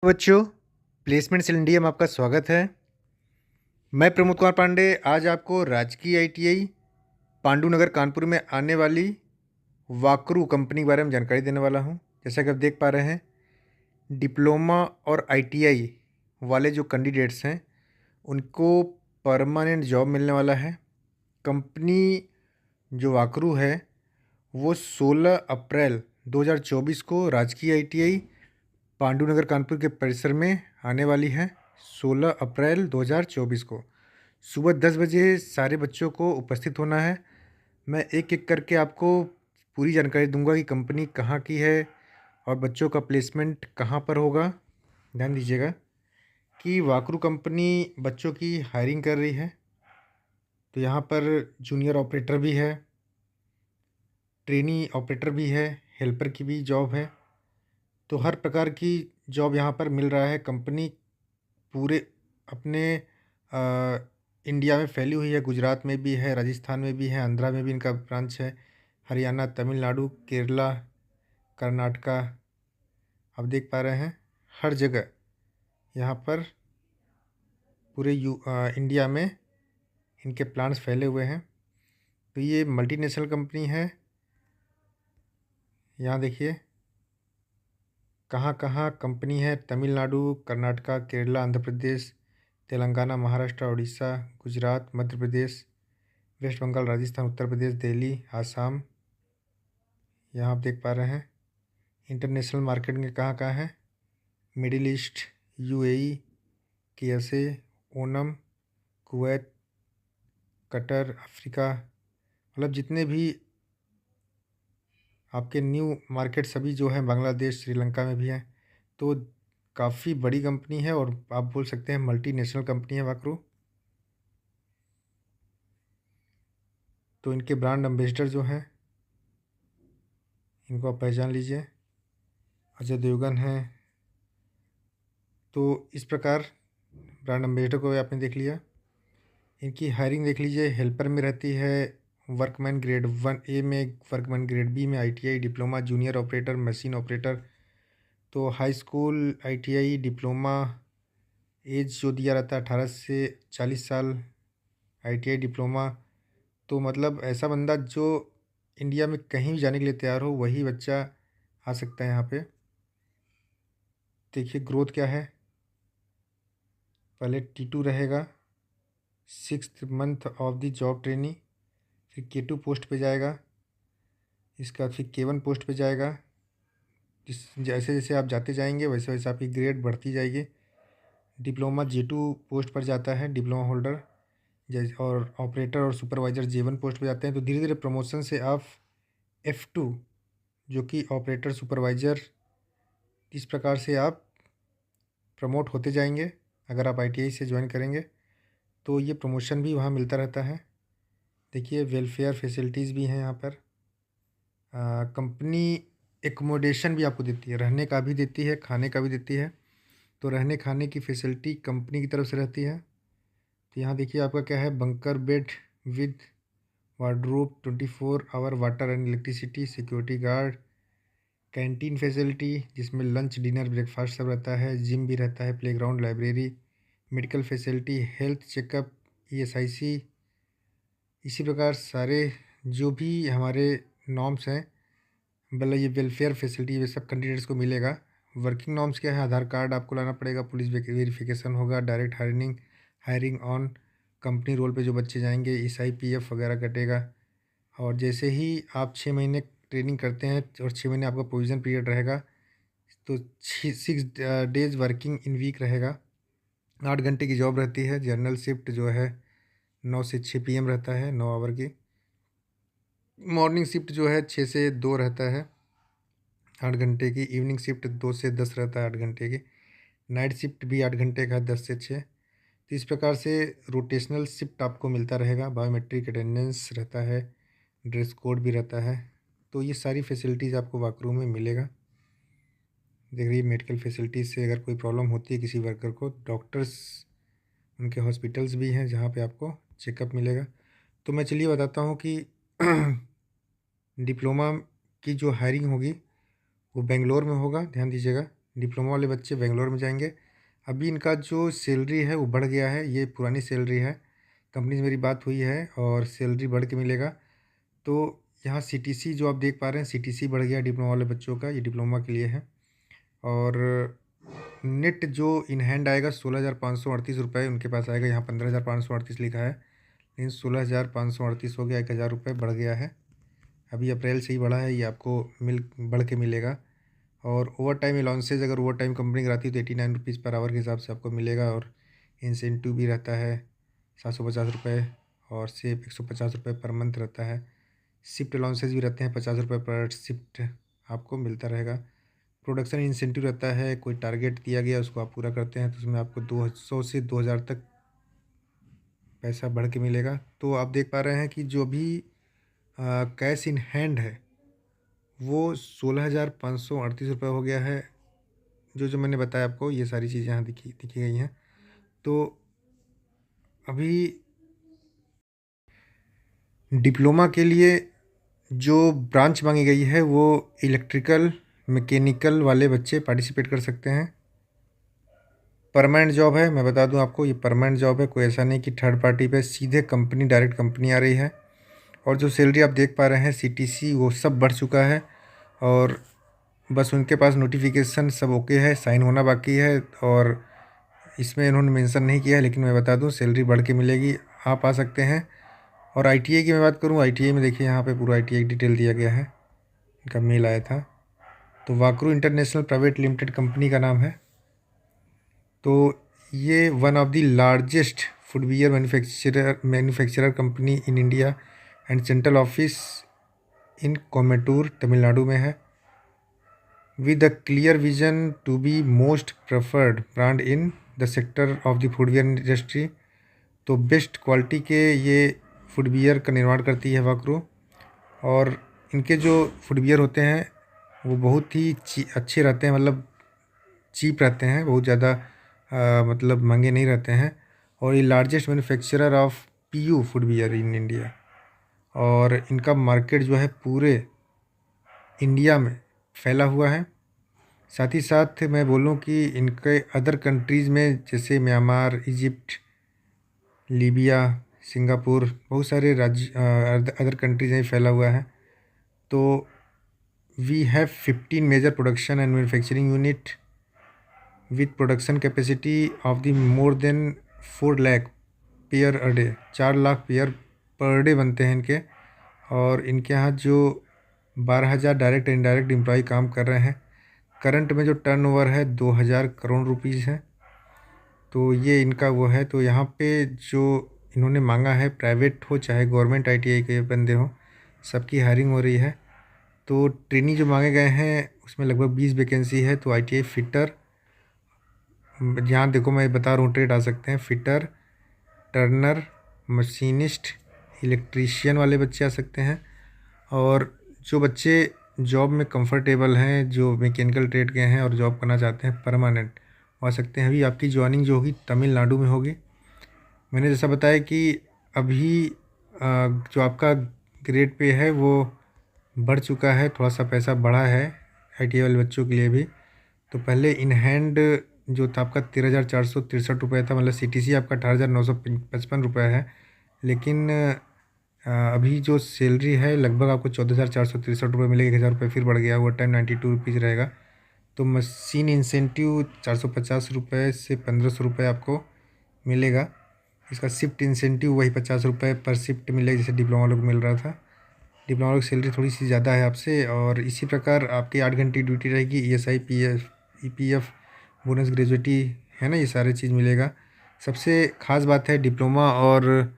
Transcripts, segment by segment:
बच्चों, placement cell India में आपका स्वागत है। मैं प्रमोद कुमार पांडे आज आपको राजकीय आईटीआई पांडु नगर कानपुर में आने वाली वाकरू कंपनी के बारे में जानकारी देने वाला हूं। जैसा कि आप देख पा रहे हैं, डिप्लोमा और आईटीआई वाले जो कैंडिडेट्स हैं उनको परमानेंट जॉब मिलने वाला है। कंपनी जो वाकरू है वो 16 अप्रैल 2024 को राजकीय आईटीआई पांडु नगर कानपुर के परिसर में आने वाली है। 16 अप्रैल 2024 को सुबह 10 बजे सारे बच्चों को उपस्थित होना है। मैं एक एक करके आपको पूरी जानकारी दूंगा कि कंपनी कहाँ की है और बच्चों का प्लेसमेंट कहाँ पर होगा। ध्यान दीजिएगा कि वाकरू कंपनी बच्चों की हायरिंग कर रही है। तो यहाँ पर जूनियर ऑपरेटर भी है, ट्रेनी ऑपरेटर भी है, हेल्पर की भी जॉब है। तो हर प्रकार की जॉब यहाँ पर मिल रहा है। कंपनी पूरे अपने इंडिया में फैली हुई है। गुजरात में भी है, राजस्थान में भी है, आंध्रा में भी इनका ब्रांच है, हरियाणा, तमिलनाडु, केरला, कर्नाटका। आप देख पा रहे हैं हर जगह यहाँ पर पूरे इंडिया में इनके प्लांट्स फैले हुए हैं। तो ये मल्टीनेशनल कंपनी है। यहाँ देखिए कहाँ कहाँ कंपनी है। तमिलनाडु, कर्नाटका, केरला, आंध्र प्रदेश, तेलंगाना, महाराष्ट्र, उड़ीसा, गुजरात, मध्य प्रदेश, वेस्ट बंगाल, राजस्थान, उत्तर प्रदेश, दिल्ली, आसाम। यहाँ आप देख पा रहे हैं इंटरनेशनल मार्केट में कहाँ कहाँ है। Middle east, UAE, KSA, Onam, Kuwait, Qatar, Africa, मतलब जितने भी आपके न्यू मार्केट सभी जो हैं, बांग्लादेश, श्रीलंका में भी हैं। तो काफ़ी बड़ी कंपनी है और आप बोल सकते हैं मल्टीनेशनल कंपनी है वाकरू। तो इनके ब्रांड एम्बेसडर जो हैं इनको आप पहचान लीजिए, अजय देवगन हैं। तो इस प्रकार ब्रांड एम्बेसडर को आपने देख लिया। इनकी हायरिंग देख लीजिए। हेल्पर में रहती है वर्कमैन ग्रेड 1A में, वर्कमैन ग्रेड B में ITI, diploma, junior operator, machine operator. तो high school, ITI, diploma, as जो दिया रहता है 18 से 40 साल, आईटीआई, डिप्लोमा। तो मतलब ऐसा बंदा जो इंडिया में कहीं भी जाने के लिए तैयार हो वही बच्चा आ सकता है यहाँ पे। देखिए ग्रोथ क्या है। पहले T2 रहेगा, 6th month of the job training, फिर K2 पोस्ट पे जाएगा, इसके बाद फिर K1 पोस्ट पे जाएगा। जैसे जैसे आप जाते जाएंगे वैसे वैसे आपकी ग्रेड बढ़ती जाएगी। डिप्लोमा J2 पोस्ट पर जाता है, डिप्लोमा होल्डर। जैसे और ऑपरेटर और सुपरवाइज़र J1 पोस्ट पे जाते हैं। तो धीरे धीरे प्रमोशन से आप F2 जो कि ऑपरेटर, सुपरवाइज़र, इस प्रकार से आप प्रमोट होते जाएंगे। अगर आप आईटीआई से ज्वाइन करेंगे तो ये प्रमोशन भी वहाँ मिलता रहता है। देखिए वेलफेयर फैसिलिटीज़ भी हैं यहाँ पर। कंपनी एकोमोडेशन भी आपको देती है, रहने का भी देती है, खाने का भी देती है। तो रहने खाने की फैसिलिटी कंपनी की तरफ से रहती है। तो यहाँ देखिए आपका क्या है, bunker bed with wardrobe, 24 hour water and electricity, security guard, canteen facility जिसमें लंच, डिनर, ब्रेकफास्ट सब रहता है, जिम भी रहता है, playground, library, medical facility, health checkup, ESIC. इसी प्रकार सारे जो भी हमारे नॉर्म्स हैं, मतलब ये वेलफेयर फैसिलिटी ये सब कैंडिडेट्स को मिलेगा। वर्किंग नॉर्म्स क्या है, आधार कार्ड आपको लाना पड़ेगा, पुलिस वेरिफिकेशन होगा, direct hiring, hiring on company role पे जो बच्चे जाएंगे, SIPF वगैरह कटेगा। और जैसे ही आप 6 महीने ट्रेनिंग करते हैं और 6 महीने आपका प्रोविज़न पीरियड रहेगा, तो 6 डेज़ वर्किंग इन वीक रहेगा। 8 घंटे की जॉब रहती है। जनरल शिफ्ट जो है 9 से 6 PM रहता है, 9 आवर की। मॉर्निंग शिफ्ट जो है 6 से 2 रहता है, 8 घंटे की। इवनिंग शिफ्ट 2 से 10 रहता है, 8 घंटे की। नाइट शिफ्ट भी 8 घंटे का है, 10 से 6। तो इस प्रकार से रोटेशनल शिफ्ट आपको मिलता रहेगा। बायोमेट्रिक अटेंडेंस रहता है, ड्रेस कोड भी रहता है। तो ये सारी फैसिलिटीज़ आपको वर्करूम में मिलेगा। देख रही मेडिकल फैसिलिटीज़ से अगर कोई प्रॉब्लम होती है किसी वर्कर को, डॉक्टर्स, उनके हॉस्पिटल्स भी हैं जहाँ पे आपको चेकअप मिलेगा। तो मैं चलिए बताता हूँ कि डिप्लोमा की जो हायरिंग होगी वो बेंगलोर में होगा। ध्यान दीजिएगा, डिप्लोमा वाले बच्चे बेंगलोर में जाएंगे। अभी इनका जो सैलरी है वो बढ़ गया है, ये पुरानी सैलरी है, कंपनी से मेरी बात हुई है और सैलरी बढ़ के मिलेगा। तो यहाँ सीटीसी जो आप देख पा रहे हैं, सीटीसी बढ़ गया डिप्लोमा वाले बच्चों का, ये डिप्लोमा के लिए है। और नेट जो इन हैंड आएगा 16,538 रुपये उनके पास आएगा। यहाँ 15,538 लिखा है, लेकिन 16,538 हो गया, 1,000 रुपये बढ़ गया है। अभी अप्रैल से ही बढ़ा है, ये आपको बढ़ के मिलेगा। और ओवर टाइम अलाउंसेज, अगर ओवर टाइम कंपनी कराती है तो 89 रुपीज़ पर आवर के हिसाब से आपको मिलेगा। और इंसेंटिव भी रहता है 750 रुपये, और सेफ 150 रुपये पर मंथ रहता है। शिफ्ट अलाउंसेज भी रहते हैं 50 रुपये पर शिफ्ट आपको मिलता रहेगा। प्रोडक्शन इंसेंटिव रहता है, कोई टारगेट दिया गया उसको आप पूरा करते हैं तो उसमें आपको 200 से 2,000 तक पैसा बढ़ के मिलेगा। तो आप देख पा रहे हैं कि जो भी कैश इन हैंड है वो 16,538 रुपये हो गया है। जो जो मैंने बताया आपको, ये सारी चीज़ें यहाँ दिखी गई हैं। तो अभी डिप्लोमा के लिए जो ब्रांच मांगी गई है वो इलेक्ट्रिकल मैकेनिकल वाले बच्चे पार्टिसिपेट कर सकते हैं। परमानेंट जॉब है, मैं बता दूं आपको, ये परमानेंट जॉब है, कोई ऐसा नहीं कि थर्ड पार्टी पे सीधे कंपनी, डायरेक्ट कंपनी आ रही है। और जो सैलरी आप देख पा रहे हैं सीटीसी, वो सब बढ़ चुका है। और बस उनके पास नोटिफिकेशन सब ओके है, साइन होना बाकी है। और इसमें इन्होंने मेंशन नहीं किया है, लेकिन मैं बता दूं सैलरी बढ़ के मिलेगी, आप आ सकते हैं। और आईटीआई की मैं बात करूं, आईटीआई में देखिए यहाँ पे पूरा आईटीआई डिटेल दिया गया है, इनका मेल आया था। तो Walkaroo international private limited company का नाम है। तो ये one of the largest footwear manufacturer company in India and central office in Coimbatore Tamil Nadu में है। With a clear vision to be most preferred brand in the sector of the footwear industry. तो best quality के ये footwear का निर्माण करती है वाकरू। और इनके जो फुटवियर होते हैं वो बहुत ही अच्छे रहते हैं, मतलब चीप रहते हैं, बहुत ज़्यादा मतलब महंगे नहीं रहते हैं। और ये largest manufacturer of PU footwear in India. और इनका मार्केट जो है पूरे इंडिया में फैला हुआ है। साथ ही साथ मैं बोलूँ कि इनके अदर कंट्रीज़ में जैसे म्यांमार, इजिप्ट, लीबिया, सिंगापुर, बहुत सारे राज्य अदर कंट्रीज में फैला हुआ है। तो we have 15 major production and manufacturing unit with production capacity of the more than 4 lakh pair a day. 4 lakh pair per day बनते हैं इनके। और इनके यहाँ जो 12,000 डायरेक्ट इनडायरेक्ट एम्प्लॉय काम कर रहे हैं। करंट में जो टर्नओवर है 2,000 करोड़ रुपीज़ है। तो ये इनका वो है। तो यहाँ पे जो इन्होंने मांगा है, प्राइवेट हो चाहे गवर्नमेंट आईटीआई के बंदे हो, सबकी हायरिंग हो रही है। तो ट्रेनी जो मांगे गए हैं उसमें लगभग 20 वैकेंसी है। तो आईटीआई फिटर, यहाँ देखो मैं बता रहा हूँ ट्रेड आ सकते हैं, फिटर, टर्नर, मशीनिस्ट, इलेक्ट्रीशियन वाले बच्चे आ सकते हैं। और जो बच्चे जॉब में कंफर्टेबल हैं, जो मैकेनिकल ट्रेड के हैं और जॉब करना चाहते हैं परमानेंट, आ सकते हैं। अभी आपकी ज्वाइनिंग जो होगी तमिलनाडु में होगी। मैंने जैसा बताया कि अभी जो आपका ग्रेड पे है वो बढ़ चुका है, थोड़ा सा पैसा बढ़ा है आईटीआई वाले बच्चों के लिए भी। तो पहले इन हैंड जो था आपका 13,463 रुपये था, मतलब सीटीसी आपका 18,955 रुपये है। लेकिन अभी जो सैलरी है लगभग आपको 14,463 रुपये मिलेगी, 1,000 रुपये फिर बढ़ गया, ओवर टाइम 92 रुपीज़ रहेगा। तो मशीन इंसेंटिव 450 रुपये से 1,500 रुपये आपको मिलेगा। इसका शिफ्ट इंसेंटिव वही 50 रुपये पर शिफ्ट मिलेगा जैसे डिप्लोमा वालों को मिल रहा था। डिप्लोमा वालों की सैलरी थोड़ी सी ज़्यादा है आपसे। और इसी प्रकार आपकी 8 घंटे ड्यूटी रहेगी, ESI, PF, EPF, bonus gratuity है ना, ये सारे चीज़ मिलेगा। सबसे ख़ास बात है डिप्लोमा और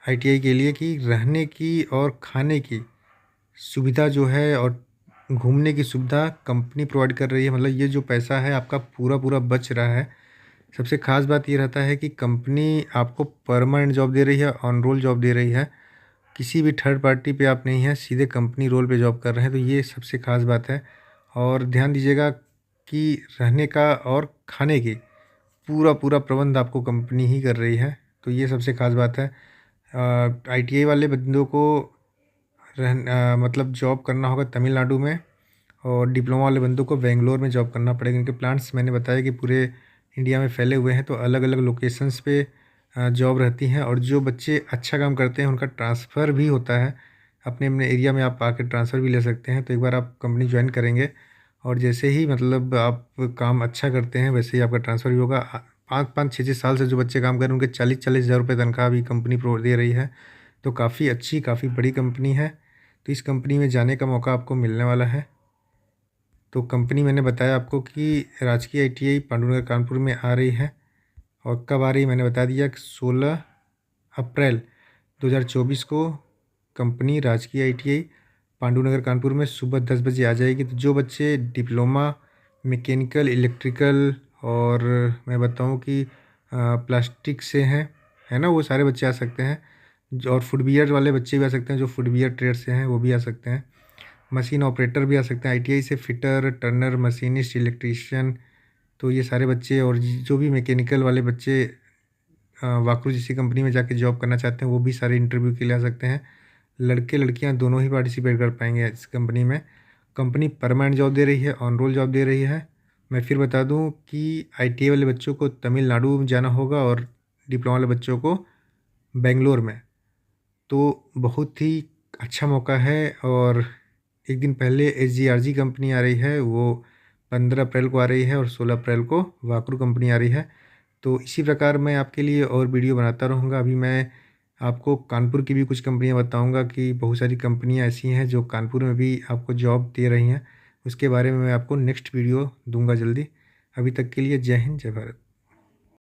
आईटीआई के लिए कि रहने की और खाने की सुविधा जो है और घूमने की सुविधा कंपनी प्रोवाइड कर रही है। मतलब ये जो पैसा है आपका पूरा पूरा बच रहा है। सबसे ख़ास बात ये रहता है कि कंपनी आपको परमानेंट जॉब दे रही है, ऑन रोल जॉब दे रही है, किसी भी थर्ड पार्टी पे आप नहीं हैं, सीधे कंपनी रोल पे जॉब कर रहे हैं। तो ये सबसे ख़ास बात है। और ध्यान दीजिएगा कि रहने का और खाने की पूरा पूरा प्रबंध आपको कंपनी ही कर रही है। तो ये सबसे ख़ास बात है। आईटीआई वाले बंदों को मतलब जॉब करना होगा तमिलनाडु में। और डिप्लोमा वाले बंदों को बेंगलोर में जॉब करना पड़ेगा। इनके प्लांट्स मैंने बताया कि पूरे इंडिया में फैले हुए हैं, तो अलग अलग लोकेशंस पे जॉब रहती हैं। और जो बच्चे अच्छा काम करते हैं उनका ट्रांसफ़र भी होता है, अपने अपने एरिया में आप आकर ट्रांसफ़र भी ले सकते हैं। तो एक बार आप कंपनी ज्वाइन करेंगे और जैसे ही मतलब आप काम अच्छा करते हैं वैसे ही आपका ट्रांसफ़र भी होगा। 5-5, 6-6 साल से जो बच्चे काम कर रहे हैं उनके 40-40 हज़ार रुपये तनख्वाह भी कंपनी दे रही है। तो काफ़ी अच्छी, काफ़ी बड़ी कंपनी है। तो इस कंपनी में जाने का मौका आपको मिलने वाला है। तो कंपनी मैंने बताया आपको कि राजकीय आईटीआई पांडुनगर कानपुर में आ रही है। और कब आ रही है मैंने बता दिया कि 16 अप्रैल 2024 को कंपनी राजकीय आईटीआई पांडुनगर कानपुर में सुबह 10 बजे आ जाएगी। तो जो बच्चे डिप्लोमा मैकेनिकल, इलेक्ट्रिकल और मैं बताऊं कि प्लास्टिक से हैं, है ना, वो सारे बच्चे आ सकते हैं। और फुटवियर वाले बच्चे भी आ सकते हैं, जो फुटवियर ट्रेड से हैं वो भी आ सकते हैं। मशीन ऑपरेटर भी आ सकते हैं, आईटीआई से फिटर, टर्नर, मशीनिस्ट, इलेक्ट्रीशियन। तो ये सारे बच्चे और जो भी मैकेनिकल वाले बच्चे वाकरू जैसी कंपनी में जाके जॉब करना चाहते हैं वो भी सारे इंटरव्यू के लिए आ सकते हैं। लड़के लड़कियां दोनों ही पार्टिसिपेट कर पाएंगे इस कंपनी में। कंपनी परमानेंट जॉब दे रही है, ऑन रोल जॉब दे रही है। मैं फिर बता दूं कि आईटीआई वाले बच्चों को तमिलनाडु में जाना होगा और डिप्लोमा वाले बच्चों को बेंगलोर में। तो बहुत ही अच्छा मौका है। और एक दिन पहले एसजीआरजी कंपनी आ रही है, वो 15 अप्रैल को आ रही है और 16 अप्रैल को वाकरू कंपनी आ रही है। तो इसी प्रकार मैं आपके लिए और वीडियो बनाता रहूँगा। अभी मैं आपको कानपुर की भी कुछ कंपनियां बताऊंगा कि बहुत सारी कंपनियां ऐसी हैं जो कानपुर में भी आपको जॉब दे रही हैं। उसके बारे में मैं आपको नेक्स्ट वीडियो दूंगा जल्दी। अभी तक के लिए जय हिंद, जय भारत।